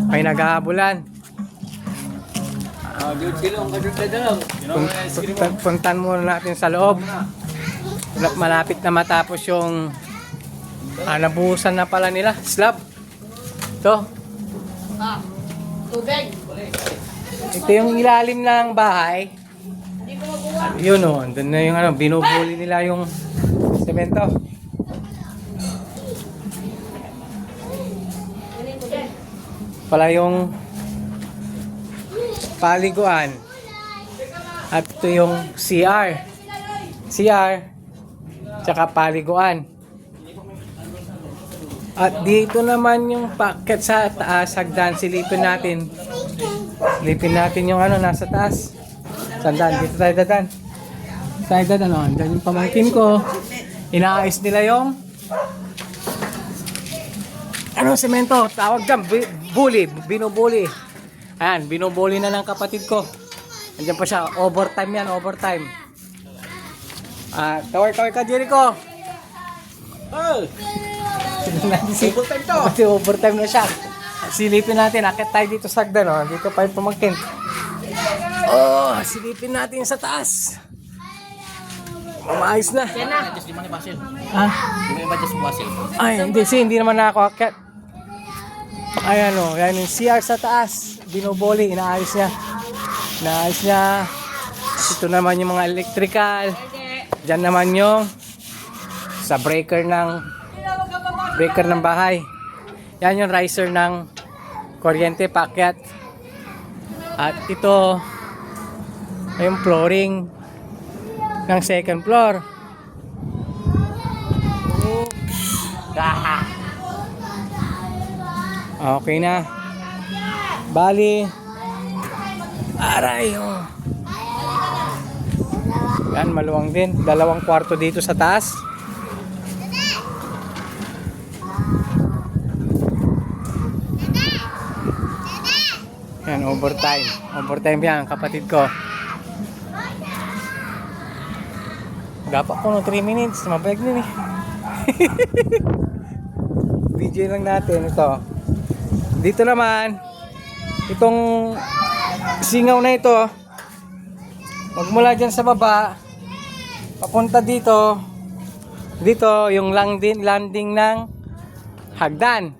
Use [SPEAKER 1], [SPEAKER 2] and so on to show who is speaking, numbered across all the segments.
[SPEAKER 1] May naghahabulan. Puntan muna natin sa loob. Malapit na matapos yung nabuhusan na pala nila. Slab. Ito.
[SPEAKER 2] Tubig.
[SPEAKER 1] Ito yung ilalim ng bahay. Yun o. Doon na yung binubuli nila yung semento. Pala yung paliguan. At ito yung CR. Tsaka paliguan. At dito naman yung packet sa taas, hagdan, silipin natin. Silipin natin yung nasa taas. Sandan, dito tayo dadan. Tayo dadan, Andyan yung pamangkin ko. Inaayos nila yung semento. Tawag dyan, binubuli. Ayan, binubuli na ng kapatid ko. Andiyan pa siya, overtime yan, overtime. Kaway ka, Jericho. Overtime to. Kasi overtime na siya. Silipin natin, akit tayo dito sa hagdan, Dito pa yung pamangkin. Silipin natin sa taas. Maayos na.
[SPEAKER 2] Yan na.
[SPEAKER 1] Ay, hindi naman na ako akit. Ayan yan yung CR sa taas. Binubuli, inaayos niya. Ito naman yung mga electrical. Diyan naman yung sa breaker ng bahay. Yan yung riser ng kuryente paakyat. At ito yung flooring ng second floor. Okay na. Bali. Aray. Yan, maluwang din. 2 kwarto dito sa taas. Yan, overtime. Overtime yan, kapatid ko. Dapat ko 3 minutes. Mabayag nun eh. Video lang natin ito. Dito naman, itong singaw na ito, magmula dyan sa baba, papunta dito yung landing ng hagdan.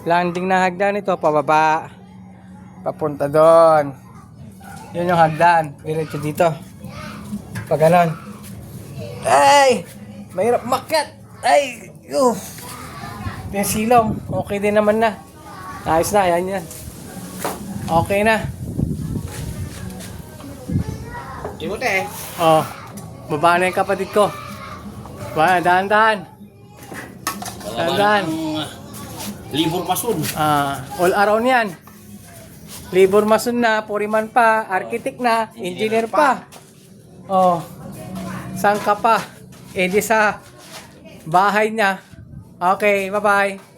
[SPEAKER 1] Landing ng hagdan ito, pababa, papunta doon. Yun yung hagdan, diretso dito. Pag ganon. Ay! Mahirap makat! Ay! Yung silong, okay din naman na. Ayos na, yan. Okay na.
[SPEAKER 2] Ibote.
[SPEAKER 1] Baba na yung kapatid ko. Dahan-dahan.
[SPEAKER 3] Libur masun.
[SPEAKER 1] All around yan. Libur masun na, puriman pa, architect na, engineer pa. Saan ka pa? Di sa bahay niya. Okay, bye-bye.